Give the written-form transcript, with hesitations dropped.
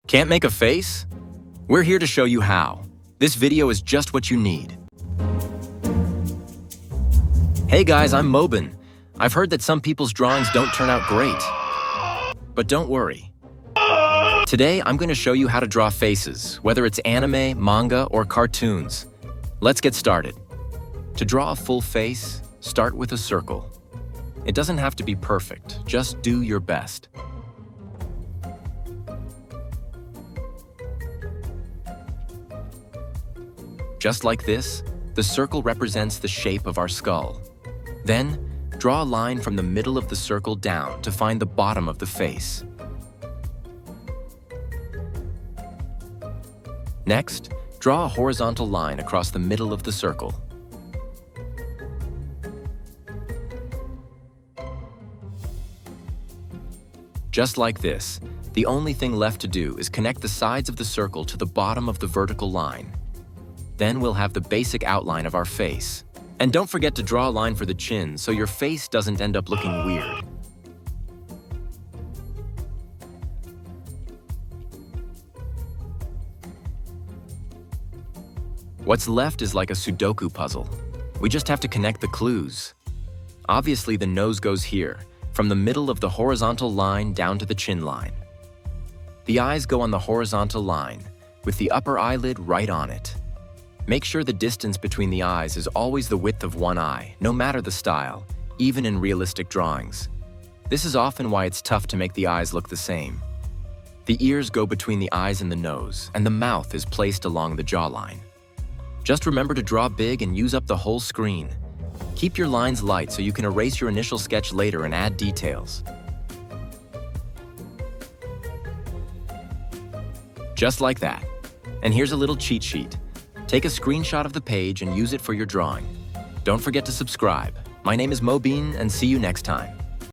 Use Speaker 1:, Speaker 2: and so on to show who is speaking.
Speaker 1: Can't make a face? We're here to show you how. This video is just what you need. Hey guys, I'm Mobin. I've heard that some people's drawings don't turn out great. But don't worry. Today, I'm going to show you how to draw faces, whether it's anime, manga, or cartoons. Let's get started. To draw a full face, start with a circle. It doesn't have to be perfect, just do your best. Just like this, the circle represents the shape of our skull. Then, draw a line from the middle of the circle down to find the bottom of the face. Next, draw a horizontal line across the middle of the circle. Just like this, the only thing left to do is connect the sides of the circle to the bottom of the vertical line. Then we'll have the basic outline of our face. And don't forget to draw a line for the chin so your face doesn't end up looking weird. What's left is like a Sudoku puzzle. We just have to connect the clues. Obviously, the nose goes here, from the middle of the horizontal line down to the chin line. The eyes go on the horizontal line, with the upper eyelid right on it. Make sure the distance between the eyes is always the width of one eye, no matter the style, even in realistic drawings. This is often why it's tough to make the eyes look the same. The ears go between the eyes and the nose, and the mouth is placed along the jawline. Just remember to draw big and use up the whole screen. Keep your lines light so you can erase your initial sketch later and add details. Just like that. And here's a little cheat sheet. Take a screenshot of the page and use it for your drawing. Don't forget to subscribe. My name is Mobin, and see you next time.